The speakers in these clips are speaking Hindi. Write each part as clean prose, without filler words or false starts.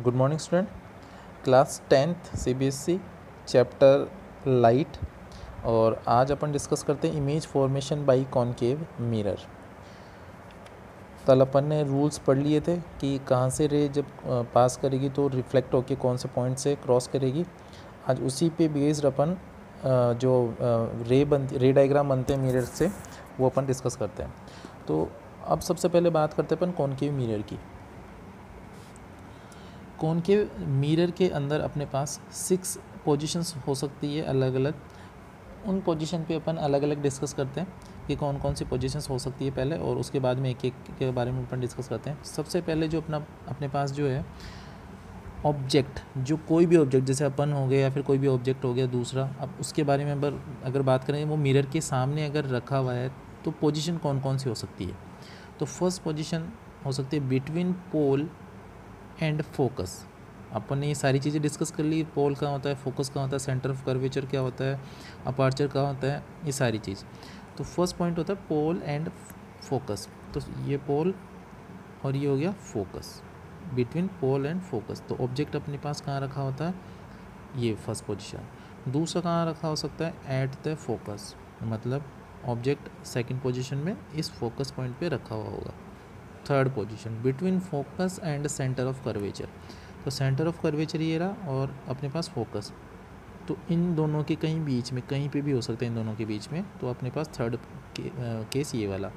Good morning student. Class 10th CBSE chapter light, और आज अपन डिस्कस करते हैं image formation by concave mirror. कल अपन ने रूल्स पढ़ लिए थे कि कहाँ से रे जब पास करेगी तो रिफ्लेक्ट होके कौन से पॉइंट से क्रॉस करेगी। आज उसी पे बेस्ड अपन जो रे डायग्राम बनते हैं मिरर से वो अपन डिस्कस करते हैं। तो अब सबसे पहले बात करते हैं अपन कॉनकेव मिरर की। कॉनकेव मिरर के अंदर अपने पास 6 पोजीशंस हो सकती है अलग अलग। उन पोजीशन पे अपन अलग अलग डिस्कस करते हैं कि कौन कौन सी पोजीशंस हो सकती है पहले, और उसके बाद में एक एक के बारे में अपन डिस्कस करते हैं। सबसे पहले जो अपने पास जो है ऑब्जेक्ट, जो कोई भी ऑब्जेक्ट जैसे अपन हो गया या फिर कोई भी ऑब्जेक्ट हो गया दूसरा, अब उसके बारे में अगर बात करें वो मिरर के सामने अगर रखा हुआ है तो पोजीशन कौन कौन सी हो सकती है। तो फर्स्ट पोजीशन हो सकती है बिटवीन पोल एंड फोकस। अपन ने ये सारी चीज़ें डिस्कस कर ली, पोल कहाँ होता है, फोकस कहाँ होता है, सेंटर ऑफ कर्वेचर क्या होता है, अपार्चर कहाँ होता है, ये सारी चीज़। तो फर्स्ट पॉइंट होता है पोल एंड फोकस। तो ये पोल और ये हो गया focus, between pole and focus. तो ऑब्जेक्ट अपने पास कहाँ रखा होता है, ये फर्स्ट पोजीशन। दूसरा कहाँ रखा हो सकता है, एट द फोकस, मतलब ऑब्जेक्ट सेकंड पोजीशन में इस फोकस पॉइंट पे रखा हुआ होगा। Third position between focus and centre of curvature. तो सेंटर ऑफ कर्वेचर ये रहा और अपने पास फोकस, तो इन दोनों के कहीं बीच में, कहीं पे भी हो सकते हैं इन दोनों के बीच में। तो अपने पास थर्ड केस ये वाला।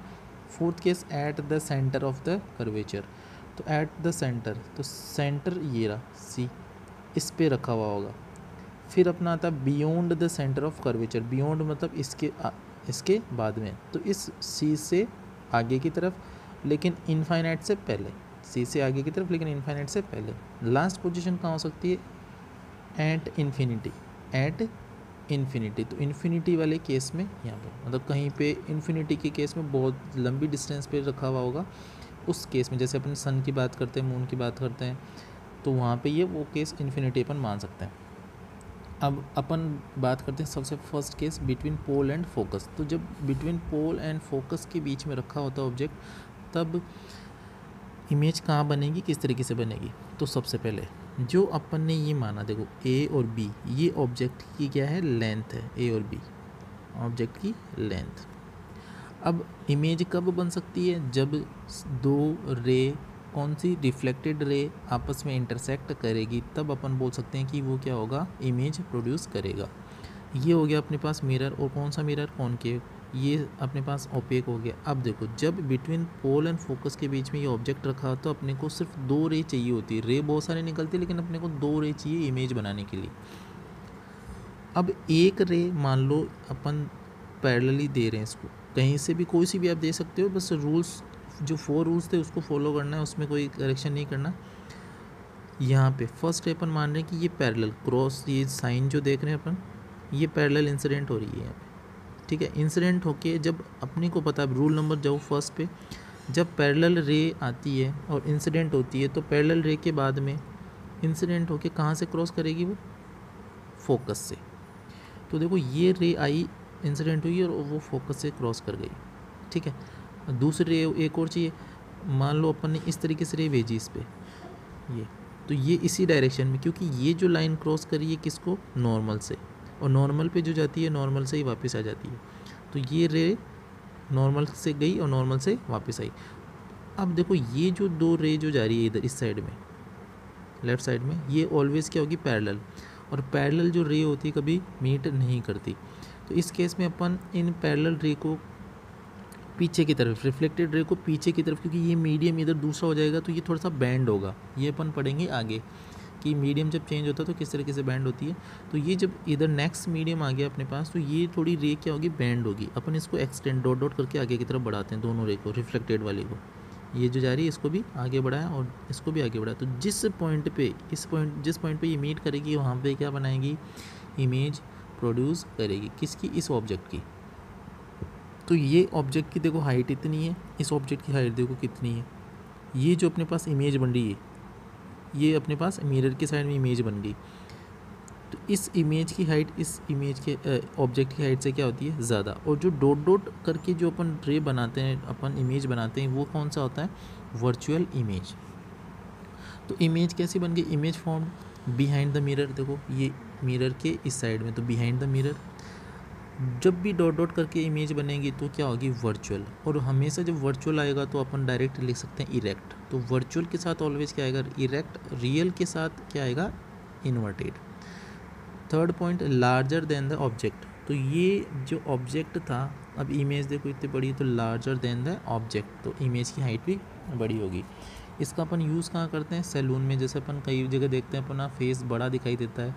Fourth case at the centre of the curvature. तो एट द सेंटर, तो सेंटर ये रहा सी, इस पे रखा हुआ होगा। फिर अपना आता है beyond the centre of curvature. Beyond मतलब इसके बाद में, तो इस सी से आगे की तरफ लेकिन इनफाइनाइट से पहले, सी से आगे की तरफ लेकिन इनफाइनाइट से पहले। लास्ट पोजीशन कहाँ हो सकती है, एट इन्फिनिटी। एट इन्फिनिटी, तो इन्फिनिटी वाले केस में यहाँ पर, मतलब कहीं पे इन्फिनिटी के केस में बहुत लंबी डिस्टेंस पे रखा हुआ होगा, उस केस में जैसे अपन सन की बात करते हैं, मून की बात करते हैं, तो वहाँ पे ये वो केस इन्फिनिटी अपन मान सकते हैं। अब अपन बात करते हैं सबसे first case between pole and focus. तो जब बिटवीन पोल एंड फोकस के बीच में रखा होता है ऑब्जेक्ट, तब इमेज कहाँ बनेगी, किस तरीके से बनेगी। तो सबसे पहले जो अपन ने ये माना, देखो ए और बी, ये ऑब्जेक्ट की क्या है, लेंथ है, ए और बी ऑब्जेक्ट की लेंथ। अब इमेज कब बन सकती है, जब दो रे, कौन सी, रिफ्लेक्टेड रे आपस में इंटरसेक्ट करेगी, तब अपन बोल सकते हैं कि वो क्या होगा, इमेज प्रोड्यूस करेगा। ये हो गया अपने पास मिरर, और कौन सा मिरर, कॉनकेव, ये अपने पास ओपेक हो गया। अब देखो जब बिटवीन पोल एंड फोकस के बीच में ये ऑब्जेक्ट रखा हो, तो अपने को सिर्फ 2 रे चाहिए होती है। रे बहुत सारे निकलती है लेकिन अपने को 2 रे चाहिए इमेज बनाने के लिए। अब एक रे मान लो अपन पैरेलली दे रहे हैं इसको, कहीं से भी कोई सी भी आप दे सकते हो, बस रूल्स जो 4 रूल्स थे उसको फॉलो करना है, उसमें कोई करेक्शन नहीं करना। यहाँ पे फर्स्ट अपन मान रहे हैं कि ये पैरेलल क्रॉस, ये साइन जो देख रहे हैं अपन, ये पैरेलल इंसिडेंट हो रही है यहाँ पे, ठीक है। इंसिडेंट होके जब अपने को पता है, रूल नंबर जाओ फर्स्ट पे, जब पैरेलल रे आती है और इंसिडेंट होती है, तो पैरेलल रे के बाद में इंसिडेंट होके कहाँ से क्रॉस करेगी, वो फोकस से। तो देखो ये रे आई, इंसिडेंट हुई और वो फोकस से क्रॉस कर गई, ठीक है। दूसरी रे एक और चाहिए, मान लो अपन ने इस तरीके से रे भेजी इस पर, ये, तो ये इसी डायरेक्शन में, क्योंकि ये जो लाइन क्रॉस करी है किसको, नॉर्मल से, और नॉर्मल पे जो जाती है नॉर्मल से ही वापस आ जाती है। तो ये रे नॉर्मल से गई और नॉर्मल से वापस आई। अब देखो ये जो 2 रे जो जा रही है इधर इस साइड में, लेफ़्ट साइड में, ये ऑलवेज क्या होगी, पैरेलल। और पैरेलल जो रे होती है कभी मीट नहीं करती। तो इस केस में अपन इन पैरेलल रे को पीछे की तरफ, रिफ्लेक्टेड रे को पीछे की तरफ, क्योंकि ये मीडियम इधर दूसरा हो जाएगा तो ये थोड़ा सा बैंड होगा, ये अपन पढ़ेंगे आगे कि मीडियम जब चेंज होता है तो किस तरीके से बैंड होती है। तो ये जब इधर नेक्स्ट मीडियम आ गया अपने पास, तो ये थोड़ी रे क्या होगी, बैंड होगी। अपन इसको एक्सटेंड डॉट डॉट करके आगे की तरफ बढ़ाते हैं, दोनों रे को, रिफ्लेक्टेड वाली को, ये जो जा रही है इसको भी आगे बढ़ाया और इसको भी आगे बढ़ाया। तो जिस पॉइंट पे, जिस पॉइंट पे ये मीट करेगी, वहाँ पे क्या बनाएगी, इमेज प्रोड्यूस करेगी। किसकी, इस ऑब्जेक्ट की। तो ये ऑब्जेक्ट की देखो हाइट इतनी है, इस ऑब्जेक्ट की हाइट देखो कितनी है। ये जो अपने पास इमेज बन रही है, ये अपने पास मिरर के साइड में इमेज बन गई। तो इस इमेज की हाइट इस इमेज के ऑब्जेक्ट की हाइट से क्या होती है, ज़्यादा। और जो डॉट डॉट करके जो अपन रे बनाते हैं, अपन इमेज बनाते हैं, वो कौन सा होता है, वर्चुअल इमेज। तो इमेज कैसी बन गई, image form behind the mirror, देखो ये मिरर के इस साइड में, तो बिहाइंड द मिरर। जब भी डॉट डॉट करके इमेज बनेगी तो क्या होगी, वर्चुअल। और हमेशा जब वर्चुअल आएगा तो अपन डायरेक्ट लिख सकते हैं इरेक्ट। तो वर्चुअल के साथ ऑलवेज क्या आएगा, इरेक्ट। रियल के साथ क्या आएगा, inverted. Third point, larger than the object. तो ये जो ऑब्जेक्ट था, अब इमेज देखो इतनी बड़ी है तो लार्जर देन द ऑब्जेक्ट, तो इमेज की हाइट भी बड़ी होगी। इसका अपन यूज़ कहाँ करते हैं, सैलून में। जैसे अपन कई जगह देखते हैं अपना फेस बड़ा दिखाई देता है,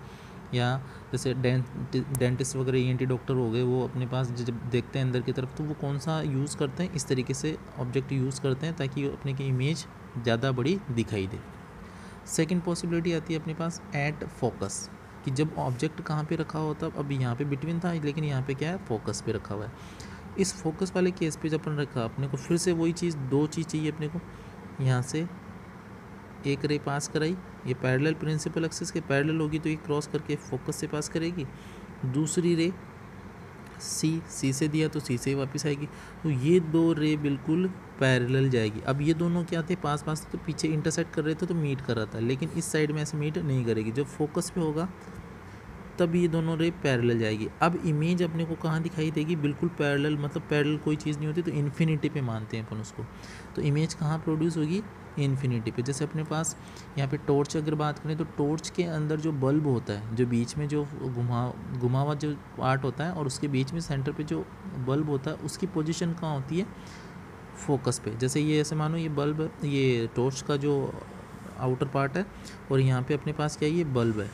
या जैसे डेंटिस्ट वगैरह ईएनटी डॉक्टर हो गए, वो अपने पास जब देखते हैं अंदर की तरफ तो वो कौन सा यूज़ करते हैं, इस तरीके से ऑब्जेक्ट यूज़ करते हैं ताकि अपने की इमेज ज़्यादा बड़ी दिखाई दे। सेकंड पॉसिबिलिटी आती है अपने पास एट फोकस, कि जब ऑब्जेक्ट कहाँ पे रखा होता, अब यहाँ पे बिटवीन था लेकिन यहाँ पे क्या है, फोकस पे रखा हुआ है। इस फोकस वाले केस पे जब अपन रखा, अपने को फिर से वही चीज़, दो चीज़ चाहिए अपने को। यहाँ से एक रे पास कराई, ये पैरेलल प्रिंसिपल एक्सिस के पैरेलल होगी तो ये क्रॉस करके फोकस से पास करेगी। दूसरी रे सी से दिया तो सी से वापस आएगी, तो ये दो रे बिल्कुल पैरेलल जाएगी। अब ये दोनों क्या थे, पास पास थे, तो पीछे इंटरसेक्ट कर रहे थे तो मीट कर रहा था, लेकिन इस साइड में ऐसे मीट नहीं करेगी। जब फोकस पे होगा तब ये दोनों रे पैरेलल जाएगी। अब इमेज अपने को कहाँ दिखाई देगी, बिल्कुल पैरेलल, मतलब पैरेलल कोई चीज़ नहीं होती तो इन्फिनिटी पे मानते हैं अपन उसको। तो इमेज कहाँ प्रोड्यूस होगी, इन्फिनिटी पे। जैसे अपने पास यहाँ पे टॉर्च अगर बात करें तो टॉर्च के अंदर जो बल्ब होता है, जो बीच में जो घुमा हुआ जो पार्ट होता है और उसके बीच में सेंटर पे जो बल्ब होता है, उसकी पोजीशन कहाँ होती है, फोकस पे। जैसे ये ऐसे मानो ये बल्ब, ये टॉर्च का जो आउटर पार्ट है और यहाँ पे अपने पास क्या है, ये बल्ब है।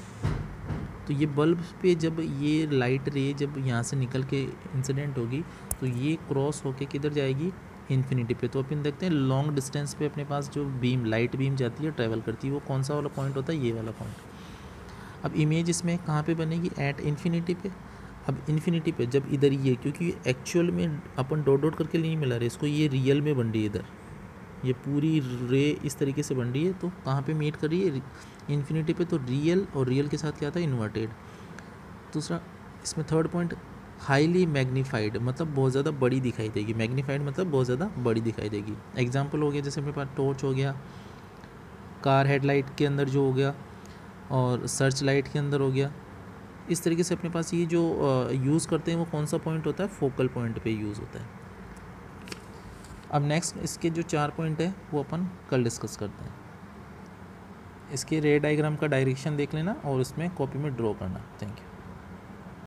तो ये बल्ब पे जब ये लाइट रे जब यहाँ से निकल के इंसिडेंट होगी तो ये क्रॉस होके किधर जाएगी, इन्फिनिटी पे। तो अपन देखते हैं लॉन्ग डिस्टेंस पे अपने पास जो बीम, लाइट बीम जाती है, ट्रैवल करती है, वो कौन सा वाला पॉइंट होता है, ये वाला पॉइंट। अब इमेज इसमें कहाँ पे बनेगी, एट इन्फिनिटी पे। अब इन्फिनिटी पे जब इधर ये, क्योंकि एक्चुअल में अपन डॉट डॉट करके नहीं मिला रहे इसको, ये रियल में बन रही है इधर, ये पूरी रे इस तरीके से बन रही है, तो कहाँ पे मीट कर रही है, इन्फिनिटी पे। तो रियल, और रियल के साथ क्या था, इन्वर्टेड। दूसरा इसमें थर्ड पॉइंट, हाईली मैग्नीफाइड, मतलब बहुत ज़्यादा बड़ी दिखाई देगी। मैग्नीफाइड मतलब बहुत ज़्यादा बड़ी दिखाई देगी। एग्जाम्पल हो गया जैसे मेरे पास टॉर्च हो गया, कार हेडलाइट के अंदर जो हो गया, और सर्च लाइट के अंदर हो गया। इस तरीके से अपने पास ये जो यूज़ करते हैं वो कौन सा पॉइंट होता है, फोकल पॉइंट पे यूज़ होता है। अब नेक्स्ट इसके जो 4 पॉइंट है वो अपन कल डिस्कस करते हैं। इसके रे डायग्राम का डायरेक्शन देख लेना और उसमें कॉपी में ड्रॉ करना। Thank you.